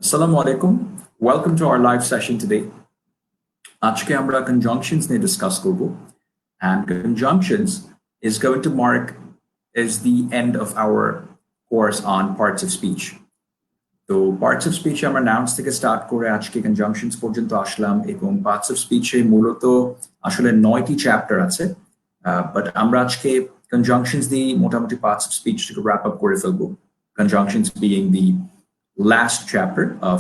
Assalamu alaikum. Welcome to our live session today. আজকে আমরা conjunctions নিয়ে discuss করব, and conjunctions is going to mark is the end of our course on parts of speech. তো parts of speech আমরা nouns থেকে start করে আজকে conjunctions পর্যন্ত আসলাম এবং parts of speech এ মূলত আসলে 9টি চ্যাপ্টার আছে, but আমরা আজকে conjunctions দিয়ে মোটামুটি parts of speech থেকে wrap up করে ফেলবো, conjunctions being the last chapter of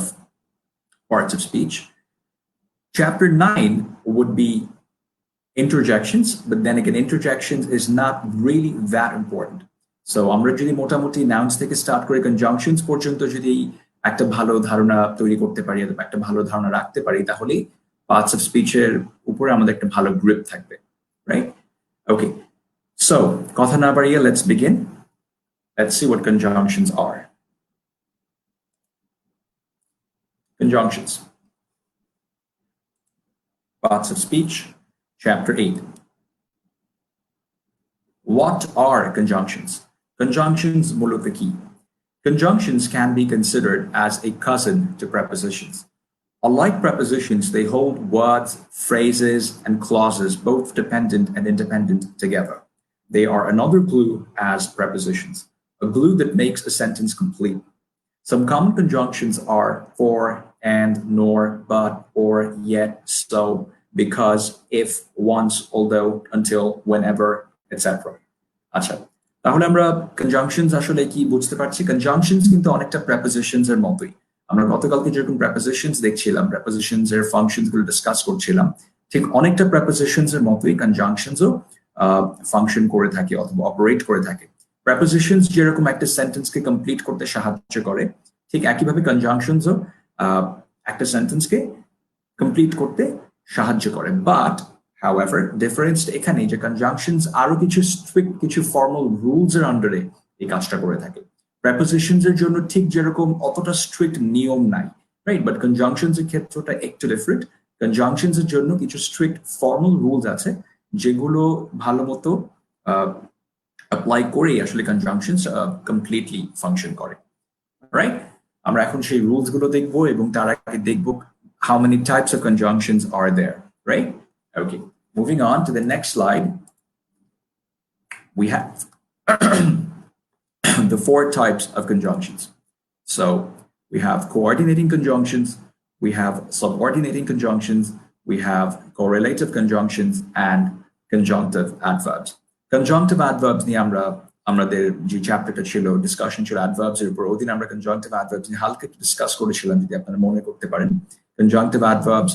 parts of speech. Chapter 9 would be interjections, but then again, interjections is not really that important. So আমরা যদি মোটামুটি nouns থেকে start করে conjunctions পর্যন্ত যদি একটা ভালো ধারণা তৈরি করতে পারি অথবা একটা ভালো ধারণা রাখতে পারি তাহলে parts of speech এর উপরে আমাদের একটা ভালো grip থাকবে, right? Okay, so কথা না বাড়িয়ে let's begin. Let's see what conjunctions are. Conjunctions. Parts of speech, chapter 8. What are conjunctions? Conjunctions মূলত কি? Conjunctions can be considered as a cousin to prepositions. Unlike prepositions, they hold words, phrases, and clauses both dependent and independent together. They are another glue as prepositions, a glue that makes a sentence complete. Some common conjunctions are for, and, nor, but, or, yet, so, because, if, once, although, until, whenever, etc. আচ্ছা, তাহলে আমরা conjunctions আসলে কি বুঝতে পারছি? Conjunctions কিন্তু অনেকটা prepositions এর মতোই। আমরা গতকালকে যেরকম prepositions দেখছিলাম, prepositions এর functions গুলো ডিসকাস করছিলাম, ঠিক অনেকটা prepositions এর মতোই conjunctions ও ফাংশন করে থাকে অথবা অপারেট করে থাকে। prepositions যেরকম একটা সেন্টেন্স কে কমপ্লিট করতে সাহায্য করে, ঠিক একইভাবে conjunctions ও একটা সেন্টেন্স কে কমপ্লিট করতে সাহায্য করে। বাট however, difference এখানে যে conjunctions আরো কিছু স্ট্রিক্ট কিছু ফর্মাল রুলস এর আন্ডারে এই কাজটা করে থাকে। prepositions এর জন্য ঠিক যেরকম অতটা স্ট্রিক্ট নিয়ম নাই, রাইট? বাট conjunctions এর ক্ষেত্রটা একটু ডিফারেন্ট। conjunctions এর জন্য কিছু স্ট্রিক্ট ফর্মাল রুলস আছে যেগুলো ভালো মতো অ্যাপ্লাই করে আসলে conjunctions কমপ্লিটলি ফাংশন করে, রাইট? আমরা এখন সেই রুলস গুলো দেখবো এবং তার আগে দেখবো how many types of conjunctions are there, right? Okay, moving on to the next slide. We have the 4 types of conjunctions. So we have coordinating conjunctions, we have subordinating conjunctions, we have correlative conjunctions, and conjunctive adverbs. Conjunctive adverbs নিয়ে আমাদের যে চ্যাপ্টারটা ছিল discussion ছিল adverbs এর উপর, ওদিন আমরা conjunctive adverbs নিয়ে হালকা একটু ডিসকাস করেছিলাম, যদি আপনারা মনে করতে পারেন। Conjunctive adverbs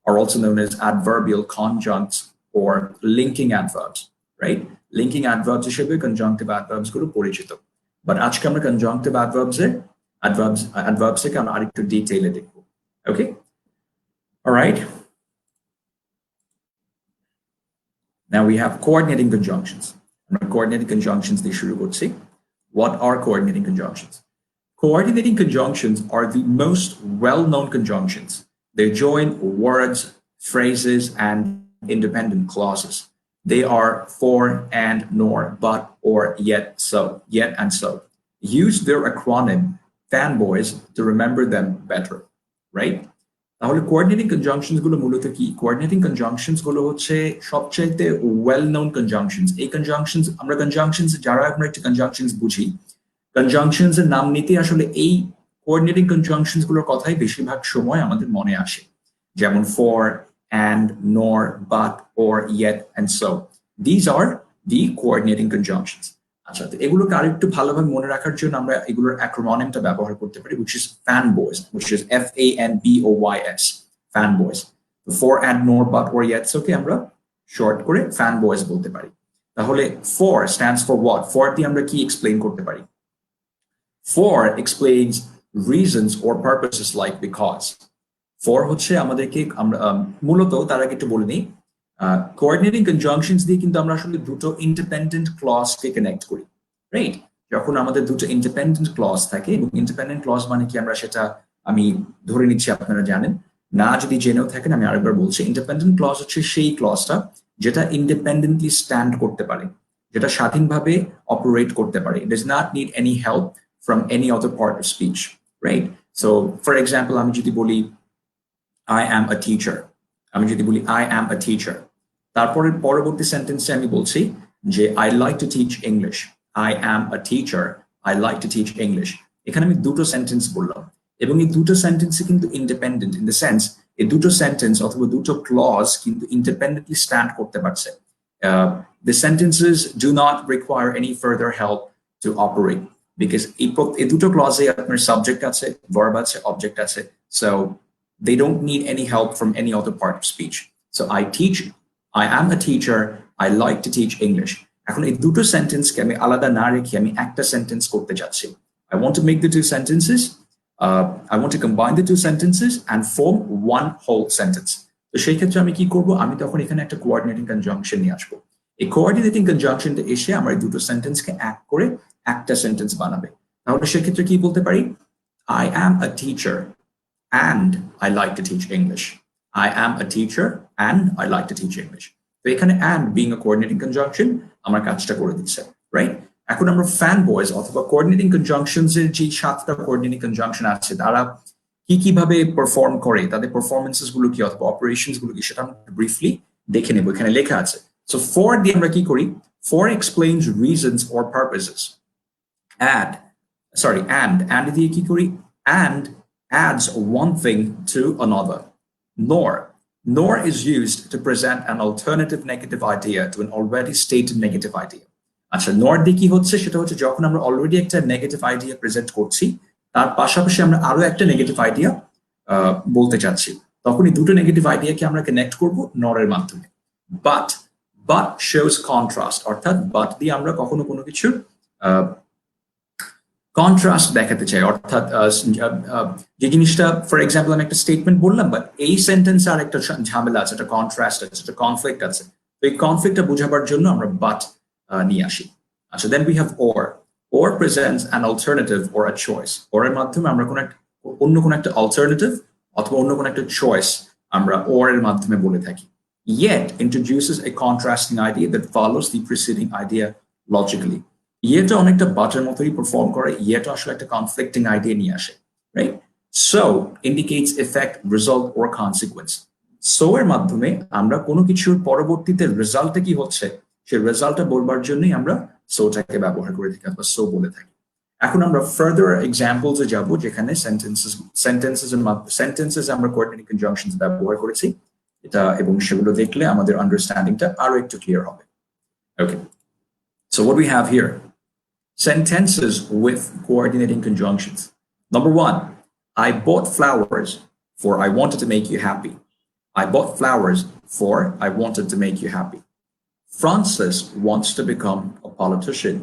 are also known as adverbial conjuncts or linking adverbs, right? Linking adverbs হিসেবে conjunctive adverbs গুলো পরিচিত। বাট আজকে আমরা conjunctive adverbs এ আমরা আরেকটু ডিটেইলে দেখব। Okay? All right. Now we have coordinating conjunctions. Coordinating conjunctions দিয়ে শুরু করছি। What are coordinating conjunctions? Coordinating conjunctions are the most well-known conjunctions. They join words, phrases, and independent clauses. They are for, and, nor, but, or, yet, so, yet, and so. Use their acronym fanboys to remember them better, right? তাহলে coordinating conjunctions গুলো মূলত কি? Coordinating conjunctions গুলো হচ্ছে সবচেয়ে well known conjunctions. এই conjunctions আমরা conjunctions যারা আমরা একটা কনজাংশনস বুঝি, কনজাংশনস এর নাম নিতে আসলে এই কোঅর্ডিনেটিং কনজাংশনস গুলোর কথাই বেশিরভাগ সময় আমাদের মনে আসে, যেমন for, and, nor, but, or, yet, and so. These are the coordinating conjunctions. আচ্ছা, তো এগুলোকে আরেকটু ভালোভাবে মনে রাখার জন্য আমরা এগুলোর অ্যাক্রোনিমটা ব্যবহার করতে পারি, which is fanboys, which is FANBOYS, fanboys. For, and, nor, but, or, yet, so কে আমরা শর্ট করে fanboys বলতে পারি। তাহলে for stands for what? For দিয়ে আমরা কি এক্সপ্লেইন করতে পারি? For explains reasons or purposes like because. For হচ্ছে আমাদেরকে আমরা মূলত তার আগে একটু বলে নিই, কোঅর্ডিনেটিং কনজাংশনস দিয়ে কিন্তু আমরা আসলে দুটো ইন্ডিপেন্ডেন্ট ক্লজ কে কানেক্ট করি, রাইট? যখন আমাদের দুটো ইন্ডিপেন্ডেন্ট ক্লজ থাকে, এবং ইন্ডিপেন্ডেন্ট ক্লজ মানে কি আমরা সেটা আমি ধরে নিচ্ছি আপনারা জানেন, না যদি জেনেও থাকেন আমি আরেকবার বলছি। ইন্ডিপেন্ডেন্ট ক্লজ হচ্ছে সেই ক্লজটা যেটা ইন্ডিপেন্ডেন্টলি স্ট্যান্ড করতে পারে, যেটা স্বাধীনভাবে অপারেট করতে পারে। It does not need any help from any other part of speech, right? So for example আমি যদি বলি I am a teacher, আমি যদি বলি I am a teacher, তারপরে পরবর্তী সেন্টেন্সে আমি বলছি যে I like to teach English, I am a teacher, I like to teach English। এখানে আমি দুটো সেন্টেন্স বললাম এবং এই দুটো সেন্টেন্সে কিন্তু ইন্ডিপেন্ডেন্ট ইন দ্য সেন্স এই দুটো সেন্টেন্স অথবা দুটো ক্লজ কিন্তু ইন্ডিপেন্ডেন্টলি স্ট্যান্ড করতে পারছে। The sentences do not require any further help to operate because এই দুটো ক্লজে আপনার সাবজেক্ট আছে, ভার্ব আছে, অবজেক্ট আছে, so they don't need any help from any other part of speech. So I teach, I am a teacher, I like to teach English। এখন এই দুটো সেন্টেন্সকে আমি আলাদা না রেখে আমি একটা সেন্টেন্স করতে যাচ্ছি। I want to make the two sentences, I want to combine the two sentences and form one whole sentence। তো সেই ক্ষেত্রে আমি কি করব, আমি তখন এখানে একটা কোঅর্ডিনেটিং কনজাংশন নিয়ে আসবো। এই কোঅর্ডিনেটিং কনজাংশনটা এসে আমার এই দুটো সেন্টেন্সকে এক করে একটা সেন্টেন্স বানাবে। তাহলে সেক্ষেত্রে কি বলতে পারি, I am a teacher and I like to teach English, I am a teacher and I like to teach English। তো এখানে and being a coordinating conjunction আমার কাজটা করে দিচ্ছে, রাইট? এখন আমরা ফ্যান বয়েজ অথবা কোঅর্ডিনেটিং কনজাংশনস এর যে 7টা কোঅর্ডিনেটিং কনজাংশন আছে তারা কিভাবে পারফর্ম করে, তাদের পারফরম্যান্সেস গুলো কি অথবা অপারেশনস গুলো কি, সেটা আমরা ব্রিফলি দেখে নেব। এখানে লেখা আছে। সো ফর দিয়ে আমরা কি করি, for explains reasons or purposes, and দিয়ে কি করি, and adds one thing to another। Nor is used to present an alternative negative idea to an already stated negative idea। আচ্ছা, nor দিয়ে কি হচ্ছে, সেটা হচ্ছে যখন আমরা অলরেডি একটা নেগেটিভ আইডিয়া প্রেজেন্ট করছি তার পাশাপাশি আমরা আরো একটা নেগেটিভ আইডিয়া বলতে চাচ্ছি, তখন এই দুটো নেগেটিভ আইডিয়াকে আমরা কানেক্ট করব nor এর মাধ্যমে। but shows contrast, অর্থাৎ but দিয়ে আমরা কখনো কোনো কিছু কন্ট্রাস্ট দেখাতে চাই, অর্থাৎ যে জিনিসটা ফর এক্সাম্পল আমি একটা স্টেটমেন্ট বললাম বাট এই সেন্টেন্সে আর একটা ঝামেলা আছে, একটা কন্ট্রাস্ট আছে, একটা কনফ্লিক্ট আছে, তো এই কনফ্লিক্টটা বোঝাবার জন্য আমরা বাট নিয়ে আসি। আচ্ছা, then we have or presents an alternative or a choice। or এর মাধ্যমে আমরা অন্য কোনো একটা অল্টারনেটিভ অথবা অন্য কোনো একটা চয়েস আমরা or এর মাধ্যমে বলে থাকি। yet introduces a contrasting idea that follows the preceding idea logically। ইয়েটা অনেকটা বাটের মতোই পারফর্ম করে, ইয়েটা আসলে একটা কনফ্লিক্টিং আইডিয়া নিয়ে আসে, right? So indicates effect, result or consequence. So এর মাধ্যমে আমরা কোনো কিছুর পরবর্তীতে রেজাল্টটা কি হচ্ছে সেই রেজাল্টটা বলবার জন্যই আমরা সোটাকে ব্যবহার করে থাকি অথবা সো বলে থাকি। এখন আমরা ফার্দার এক্সাম্পলসে যাব যেখানে সেন্টেন্সেস আমরা কোঅর্ডিনেটিং কনজাংশনস ব্যবহার করেছি এটা, এবং সেগুলো দেখলে আমাদের আন্ডারস্ট্যান্ডিংটা আরো একটু ক্লিয়ার হবে। ওকে, so what we have here, sentences with coordinating conjunctions. Number 1, I bought flowers for I wanted to make you happy, I bought flowers for I wanted to make you happy। Francis wants to become a politician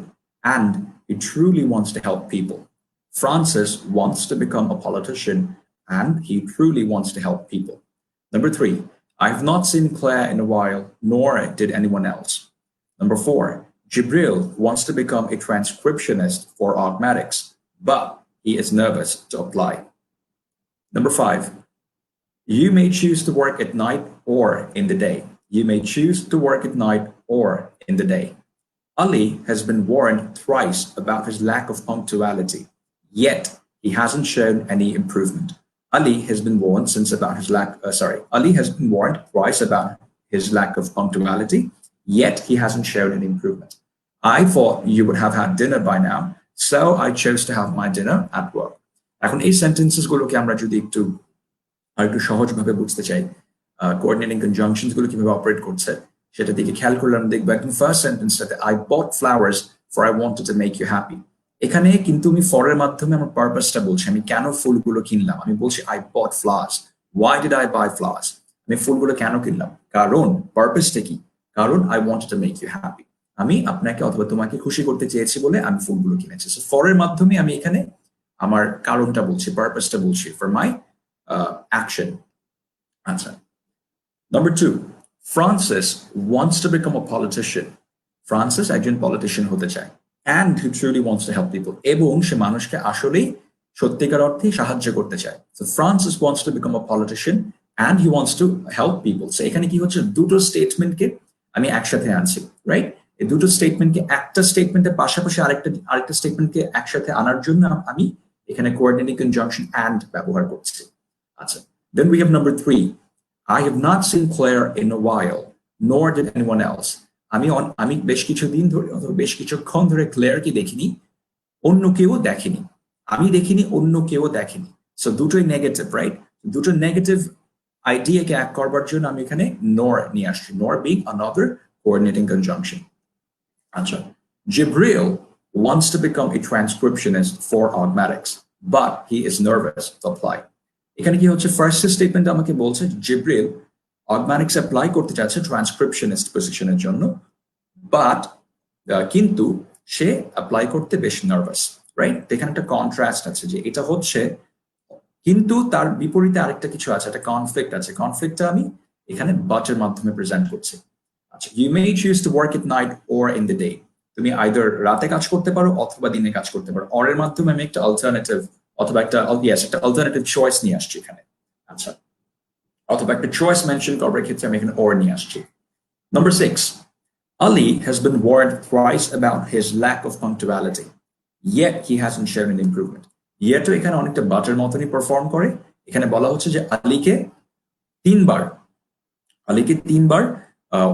and he truly wants to help people, Francis wants to become a politician and he truly wants to help people। Number 3, I have not seen Claire in a while, nor did anyone else। Number 4, Jibril wants to become a transcriptionist for Augmatics, but he is nervous to apply। Number 5, you may choose to work at night or in the day, you may choose to work at night or in the day। Ali has been warned thrice about his lack of punctuality, yet he hasn't shown any improvement। Ali has been warned Ali has been warned thrice about his lack of punctuality, yet he hasn't shown any improvement। I thought you would have had dinner by now, so I chose to have my dinner at work। এখন এই sentences গুলোকে আমরা যদি একটু সহজভাবে বুঝতে চাই, coordinating conjunctions গুলো কিভাবে অপারেট করছে সেটা দিকে খেয়াল করলে আমরা দেখবো একদম first সেন্টেন্সটাতে I bought flowers for I wanted to make you happy। এখানে কিন্তু আমি ফর এর মাধ্যমে আমার পারপাসটা বলছি, আমি কেন ফুলগুলো কিনলাম, আমি বলছি I bought flowers, why did I buy flowers, আমি ফুলগুলো কেন কিনলাম, কারণ পারপাসটা কি, কারণ I wanted to make you happy, আমি আপনাকে অথবা তোমাকে খুশি করতে চেয়েছি বলে আমি ফুলগুলো কিনেছি। সো ফর এর মাধ্যমে আমি এখানে আমার কারণটা বলছি, পারপাসটা বলছি ফর মাই অ্যাকশন। আচ্ছা, number 2, Francis wants to become a politician। Francis একজন পলিটিশিয়ান হতে চায়, and he truly wants to help people, এবং সে মানুষকে আসলেই সত্যিকার অর্থে সাহায্য করতে চায়। So Francis wants to become a politician and he wants to help people। So এখানে কি হচ্ছে, দুটো স্টেটমেন্টকে আমি একসাথে আনছি, রাইট? এই দুটো স্টেটমেন্টকে একটা স্টেটমেন্টের পাশাপাশি আরেকটা স্টেটমেন্টকে একসাথে আনার জন্য আমি এখানে কোঅর্ডিনেটিং কনজাংশন and ব্যবহার করছি। আচ্ছা, then we have number 3. I have not seen Claire in a while, nor did anyone else. আমি বেশ কিছুদিন ধরে অথবা বেশ কিছুক্ষণ ধরে ক্লেয়ারকে দেখিনি, অন্য কেউ দেখেনি। আমি দেখিনি, অন্য কেউ দেখেনি। সো দুটোই নেগেটিভ, রাইট? দুটো নেগেটিভ আইডিয়াকে এক করবার জন্য আমি এখানে nor নিয়ে আসছি, nor being another coordinating conjunction. আচ্ছা, Jibril wants to become a transcriptionist for Augmatics, but he is nervous to apply. এখানে কি হচ্ছে, ফার্স্ট স্টেটমেন্ট আমাকে বলছে জিব্রিল অগম্যাটিক্স অ্যাপ্লাই করতে চাচ্ছে ট্রান্সক্রিপশনিস্ট পজিশনের জন্য, বাট কিন্তু সে অ্যাপ্লাই করতে বেশ নার্ভাস, রাইট? এখানে একটা কন্ট্রাস্ট আছে যে এটা হচ্ছে, কিন্তু তার বিপরীতে আরেকটা কিছু আছে, একটা কনফ্লিক্ট আছে। কনফ্লিক্টটা আমি এখানে বাটের মাধ্যমে প্রেজেন্ট করছি। আচ্ছা, you may choose to work at night or in the day. তুমি আইদার রাতে কাজ করতে পারো অথবা দিনে কাজ করতে পারো। অর এর মাধ্যমে আমি একটা অল্টারনেটিভ অথবা একটা অল্টারনেটিভ চয়েস নিয়ে আসছি এখানে। আচ্ছা, অথবা একটা চয়েস মেনশন করবার ক্ষেত্রে আমি এখানে অর নিয়ে আসছি। Number 6. Ali has been warned thrice about his lack of punctuality, yet he hasn't shown an improvement. Yet এখানে অনেকটা বাটের মতনই পারফর্ম করে। এখানে বলা হচ্ছে যে আলীকে তিনবার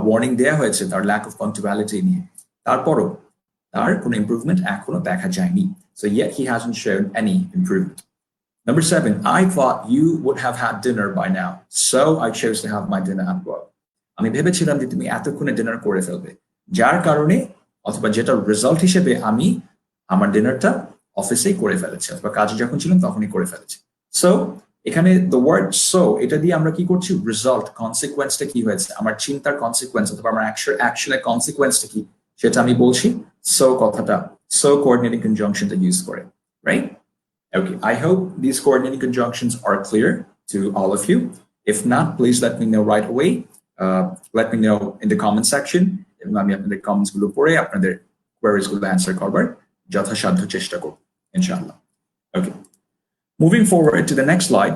ওয়ার্নিং দেয়া হয়েছে তার ল্যাক অফ পাংচুয়ালিটি নিয়ে, তারপরও তার কোনো ইমপ্রুভমেন্ট এখনো দেখা যায়নি। So yet he hasn't shown any improvement. Number 7, I thought you would have had dinner by now, so I chose to have my dinner at work. আমি ভেবেছিলাম যে তুমি এতক্ষণে ডিনার করে ফেলবে, যার কারণে অথবা যেটা রেজাল্ট হিসেবে আমি আমার ডিনারটা অফিসেই করে ফেলেছি অথবা কাজে যখন ছিলাম তখনই করে ফেলেছি। সো এখানে দ্য ওয়ার্ড সো, এটা দিয়ে আমরা কি করছি, রেজাল্ট কনসিকুয়েন্সটা কি হয়েছে, আমার চিন্তার কনসিকুয়েন্স অথবা আমার অ্যাকশনের কনসিকুয়েন্সটা কি সেটা আমি বলছি সো কথাটা, সো কোঅর্ডিনেটিং কনজাংশনটা ইউজ করে, right? Okay, I hope these coordinating conjunctions are clear to all of you. If not, please let me know right away. Let me know in the comment section. এবং আমি আপনাদের comments গুলো পড়ে আপনাদের queries গুলো answer করবার যথাসাধ্য চেষ্টা করব ইনশাআল্লাহ। Okay, moving forward to the next slide,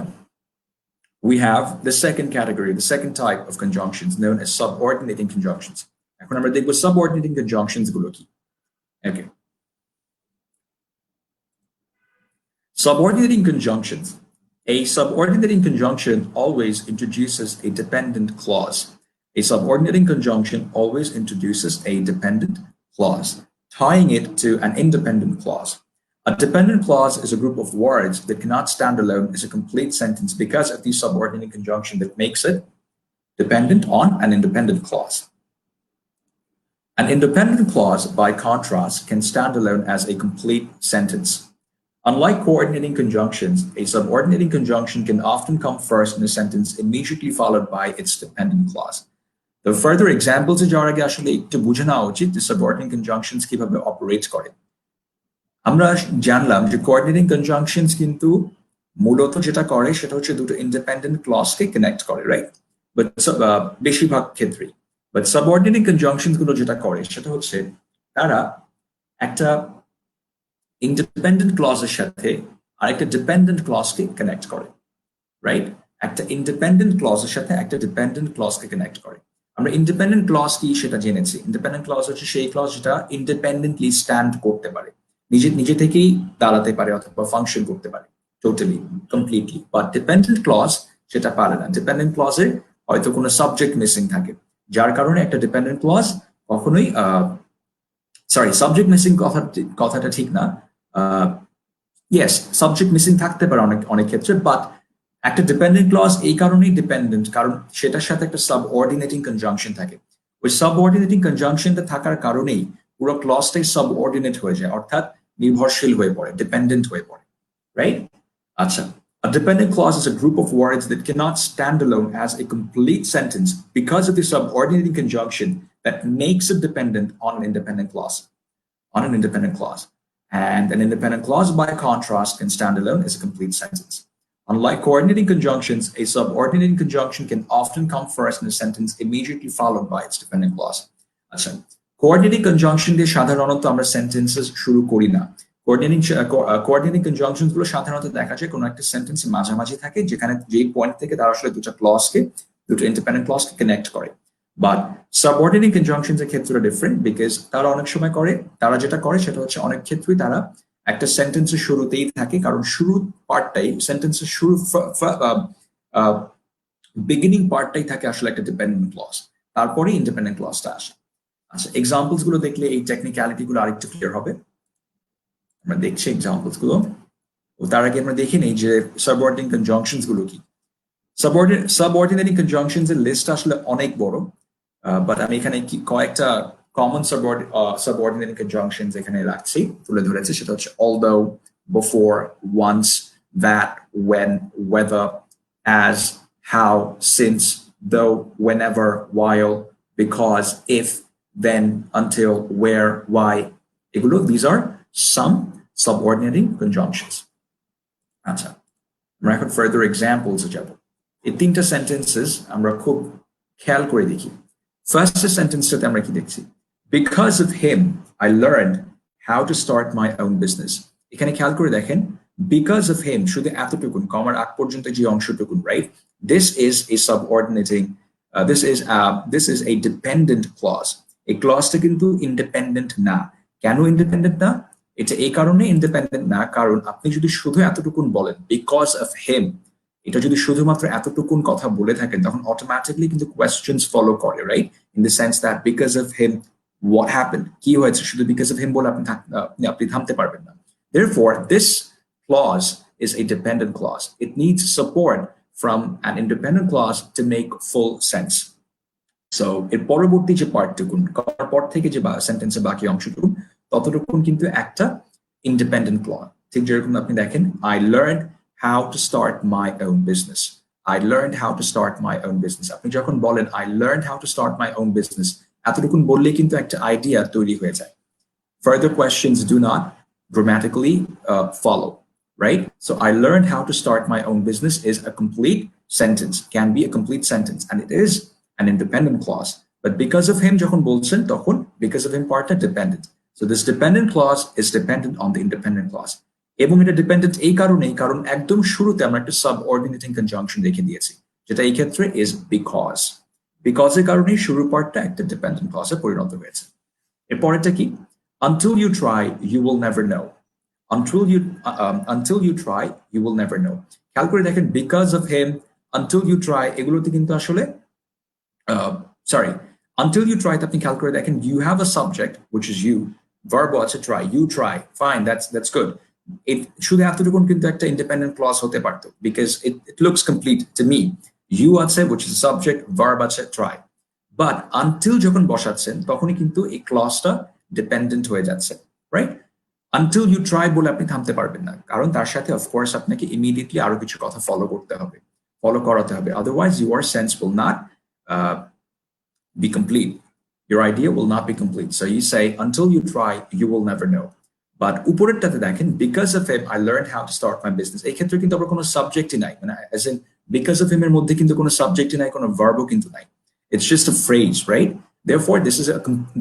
we have the second category, the second type of conjunctions known as subordinating conjunctions. এখন আমরা দেখব subordinating conjunctions গুলো কি। Okay. Subordinating conjunctions. A subordinating conjunction always introduces a dependent clause. A subordinating conjunction always introduces a dependent clause, tying it to an independent clause. A dependent clause is a group of words that cannot stand alone as a complete sentence because of the subordinating conjunction that makes it dependent on an independent clause. An independent clause, by contrast, can stand alone as a complete sentence. Unlike coordinating conjunctions, a subordinating conjunction can often come first in a sentence immediately followed by its dependent clause. The further examples যাওয়ার আগে আসলে একটু বুঝে নেওয়া উচিত যে subordinating conjunctions কিভাবে operate করে। আমরা জানলাম যে coordinating conjunctions কিন্তু মূলত যেটা করে সেটা হচ্ছে দুটো ইন্ডিপেন্ডেন্ট ক্লজকে কানেক্ট করে, রাইট? বাট বেশিরভাগ ক্ষেত্রেই, বাট subordinating conjunctions গুলো যেটা করে সেটা হচ্ছে তারা একটা ইন্ডিপেন্ডেন্ট ক্লজের সাথে আরেকটা ডিপেন্ডেন্ট ক্লজকে কানেক্ট করে, রাইট? একটা ইন্ডিপেন্ডেন্ট ক্লজের সাথে একটা ডিপেন্ডেন্ট ক্লজকে কানেক্ট করে। আমরা ইন্ডিপেন্ডেন্ট ক্লজ কি সেটা জেনেছি। ইন্ডিপেন্ডেন্ট ক্লজ হচ্ছে সেই ক্লজ যেটা ইন্ডিপেন্ডেন্টলি স্ট্যান্ড করতে পারে, নিজে থেকেই দাঁড়াতে পারে অথবা ফাংশন করতে পারে totally completely. But dependent clause সেটা পারে না। ডিপেন্ডেন্ট ক্লজে হয়তো কোনো সাবজেক্ট মিসিং থাকে, যার কারণে একটা ডিপেন্ডেন্ট ক্লজ কখনোই সাবজেক্ট মিসিং কথাটা ঠিক না, ইয়েস সাবজেক্ট মিসিং থাকতে পারে অনেক ক্ষেত্রে, বাট একটা ডিপেন্ডেন্ট ক্লজ এই কারণেই ডিপেন্ডেন্ট কারণ সেটার সাথে একটা সাবঅর্ডিনেটিং কনজাংশন থাকে। ওই সাবঅর্ডিনেটিং কনজাংশনটা থাকার কারণেই পুরো ক্লজটাই সাবঅর্ডিনেট হয়ে যায়, অর্থাৎ নির্ভরশীল হয়ে পড়ে, ডিপেন্ডেন্ট হয়ে পড়ে, রাইট? আচ্ছা, a dependent clause is a group of words that cannot stand alone as a complete sentence because of the subordinating conjunction that makes it dependent on an independent clause. And an independent clause, by contrast, can stand alone as a complete sentence. Unlike coordinating conjunctions, a subordinating conjunction can often come first in a sentence immediately followed by its dependent clause. আচ্ছা, coordinating conjunction দিয়ে সাধারণত আমরা sentences শুরু করি না। Coordinating conjunctions গুলো সাধারণত দেখা যায় কোনো একটা সেন্টেন্সের মাঝামাঝি থাকে, যেখানে যেই পয়েন্ট থেকে তারা আসলে দুটো ইন্ডিপেন্ডেন্ট ক্লজকে কানেক্ট করে। বাট সাবঅর্ডিনেটিং কনজাংশনস এর ক্ষেত্রে ডিফারেন্ট, বিকজ তারা অনেক সময় তারা যেটা করে সেটা হচ্ছে অনেক ক্ষেত্রেই তারা একটা সেন্টেন্সের শুরুতেই থাকে, কারণ শুরুর পার্টটাই সেন্টেন্সের বিগিনিং পার্টটাই থাকে আসলে একটা ডিপেন্ডেন্ট ক্লজ, তারপরে ইন্ডিপেন্ডেন্ট ক্লজটা আসে। আচ্ছা, এক্সাম্পলস গুলো দেখলে এই টেকনিক্যালিটি গুলো আরেকটু ক্লিয়ার হবে। আমরা দেখছি এক্সাম্পলস গুলো, তার আগে আমরা দেখি নেই যে সাবঅর্ডিনেট কনজাংশনস গুলো কি। সাবঅর্ডিনেটিং কনজাংশনস এর লিস্ট আসলে অনেক বড়, বাট আমি এখানে কয়েকটা কমন সাবঅর্ডিনেটিং কনজাংশনস এখানে রাখছি, তুলে ধরেছি। সেটা হচ্ছে although, before, once, that, when, whether, as, how, since, though, whenever, while, because, if, then, until, where, why, এগুলো these are some subordinating conjunctions. আচ্ছা, আমরা এখন ফার্দার এক্সাম্পলসে যাব। এই তিনটা সেন্টেন্সেস আমরা খুব খেয়াল করে দেখি। ফার্স্ট সেন্টেন্সটাতে আমরা কি দেখছি? Because of him I learned how to start my own business. এখানে খেয়াল করে দেখেন, বিকজ অফ হিম শুধু এতটুকুন, কমার আগ পর্যন্ত যে অংশটুকুন, right? This is a subordinating, this is a dependent clause. এই ক্লজটা কিন্তু ইন্ডিপেন্ডেন্ট না। কেন ইন্ডিপেন্ডেন্ট না? এটা এই কারণে ইন্ডিপেন্ডেন্ট না, কারণ আপনি যদি শুধু এতটুকুন বলেন বিকজ অফ হিম, এটা যদি শুধুমাত্র এতটুকুন কথা বলে থাকেন, তখন অটোমেটিকলি কিন্তু কোয়েশ্চেনস ফলো করে, right? In the sense that because of him what happened, কি হয়েছে, শুধু বিকজ অফ হিম বলে আপনি থামতে পারবেন না। Therefore, this clause is a dependent clause. It needs support from an independent clause to make full sense. So এর পরবর্তী যে পার্টটুকুন, করার পর থেকে যে সেন্টেন্সের বাকি অংশটুকুন, ততটুকুন কিন্তু একটা ইন্ডিপেন্ডেন্ট ক্লজ। ঠিক যেরকম আপনি দেখেন, I learned how to start my own business. I learned how to start my own business. আপনি যখন বলেন I learned how to start my own business, এতটুকুন বললে কিন্তু একটা আইডিয়া তৈরি হয়ে যায়। Further questions do not grammatically follow, right? So I learned how to start my own business is a complete sentence, can be a complete sentence, and it is an independent clause. But because of him যখন বলছেন, তখন because of him partটা dependent. So this dependent clause is dependent on the independent clause. এবং এটা dependent এই কারণেই, কারণ একদম শুরুতে আমরা একটা সাবঅর্ডিনেটিং কনজাংশন রেখে দিয়েছি, যেটা এই ক্ষেত্রে is because. Because এর কারণেই শুরুর পার্টটা একটা ডিপেন্ডেন্ট ক্লজে পরিণত হয়েছে। এরপরেরটা কি? Until you try, you will never know. Until you try, you will never know. খেয়াল করে দেখেন, because of him, until you try, এগুলোতে কিন্তু আসলে until you try, আপনি খেয়াল করে দেখেন, you have a subject which is you, verb আছে try, you try, fine, that's good. It শুধু এতটুকুন কিন্তু একটা ইন্ডিপেন্ডেন্ট ক্লজ হতে পারতো, because it looks complete to me. You আছে which is a subject, verb আছে try. But until যখন বসাচ্ছেন, তখনই কিন্তু এই ক্লজটা ডিপেন্ডেন্ট হয়ে যাচ্ছে, রাইট? Until you try বলে আপনি থামতে পারবেন না, কারণ তার সাথে অফকোর্স আপনাকে ইমিডিয়েটলি আরো কিছু কথা ফলো করাতে হবে, otherwise your sense will not be complete. Your idea will not be complete. So you say, until you try, you will never know. But উপরেরটাতে দেখেন, because of him, I learned how to start my business. এই ক্ষেত্রে কিন্তু আবার কোনো সাবজেক্টই নাই, মানে as in because of him এর মধ্যে কিন্তু কোনো সাবজেক্টই নাই, কোনো ভার্বও কিন্তু নাই. It's just a phrase, right? Therefore,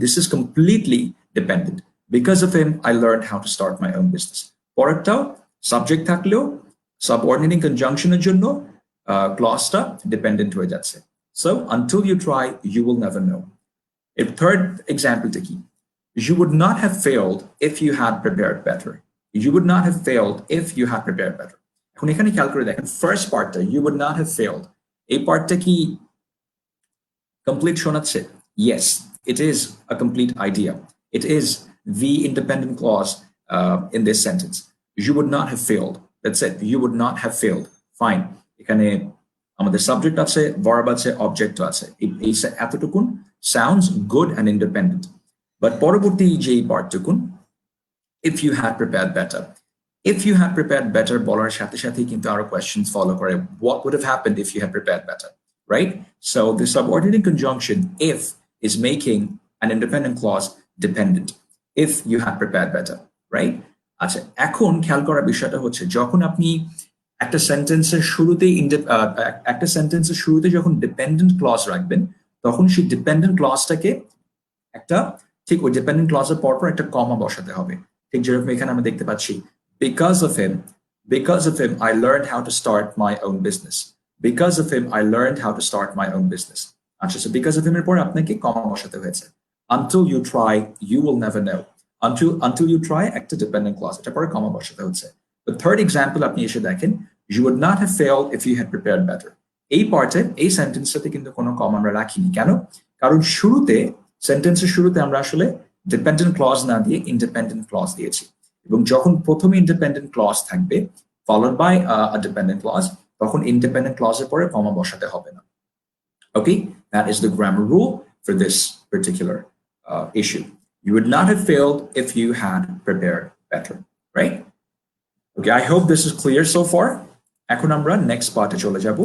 this is completely dependent. Because of him, I learned how to start my own business. পরেরটাও সাবজেক্ট থাকলেও সাবঅর্ডিনেটিং কনজাংশনের জন্য ক্লজটা ডিপেন্ডেন্ট হয়ে যাচ্ছে। So until you try, you will never know. A third example to keep. You would not have failed if you had prepared better. You would not have failed if you had prepared better. এখন এখানে খেয়াল করে দেখেন, first পার্টটা you would not have failed, এই পার্টটা কি complete শোনাচ্ছে? Yes, it is a complete idea. It is the independent clause in this sentence. You would not have failed. That's it. You would not have failed. Fine. এখানে আমাদের subject আছে, verb আছে, object আছে। এই এতটুকুন sounds good and independent. But পরবর্তী যে পার্টটুকুন, if you had prepared better. If you had prepared better বলার সাথে সাথেই কিন্তু আরো questions follow করে, what would have happened if you had prepared better, right? So the subordinating conjunction if is making an independent clause dependent. If you had prepared better, right? আচ্ছা, এখন খেয়াল করার বিষয়টা হচ্ছে, যখন আপনি একটা সেন্টেন্সের শুরুতে যখন ডিপেন্ডেন্ট ক্লজ রাখবেন, তখন সেই ডিপেন্ডেন্ট ক্লজটাকে একটা ঠিক ওই ডিপেন্ডেন্ট ক্লজের পরপর একটা কমা বসাতে হবে। ঠিক যেরকম এখানে আমরা দেখতে পাচ্ছি, because of him I learned how to start my own business. Because of him I learned how to start my own business. আচ্ছা, so because of him এর পর আপনাকে কমা বসাতে হয়েছে। Until you try, you will never know. until you try একটা dependent clause এটা পরে কমা বসাতে হচ্ছে the third example আপনি এসে দেখেন you would not have failed if you had prepared better এই পার্টে এই সেন্টেন্সটাতে কিন্তু কোনো কমা আমরা রাখিনি কেন কারণ শুরুতে সেন্টেন্সের শুরুতে আমরা আসলে ডিপেন্ডেন্ট ক্লজ না দিয়ে ইন্ডিপেন্ডেন্ট ক্লজ দিয়েছি এবং যখন প্রথমে ইন্ডিপেন্ডেন্ট ক্লজ থাকবে followed by a dependent clause তখন ইন্ডিপেন্ডেন্ট ক্লজের পরে কমা বসাতে হবে না okay that is the grammar rule for this particular issue you would not have failed if you had prepared better right okay I hope this is clear so far এখন আমরা next part-এ চলে যাব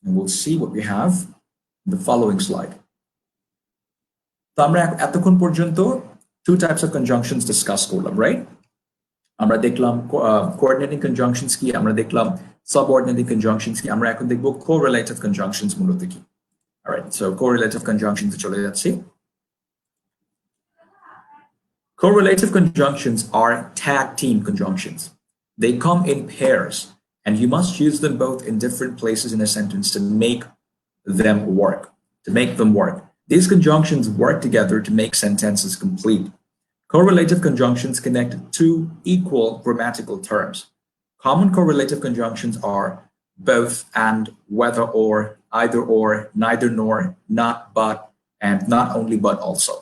and we'll see what we have in the following slide তো আমরা এতক্ষণ পর্যন্ত two types of conjunctions discuss করলাম right আমরা দেখলাম coordinating conjunctions কি আমরা দেখলাম subordinating conjunctions কি আমরা এখন দেখব correlative conjunctions মূলত কি all right so correlative conjunctions চলে যাচ্ছি correlative conjunctions are tag team conjunctions they come in pairs and you must use them both in different places in a sentence to make them work these conjunctions work together to make sentences complete correlative conjunctions connect two equal grammatical terms common correlative conjunctions are both and whether or either or neither nor not but and not only but also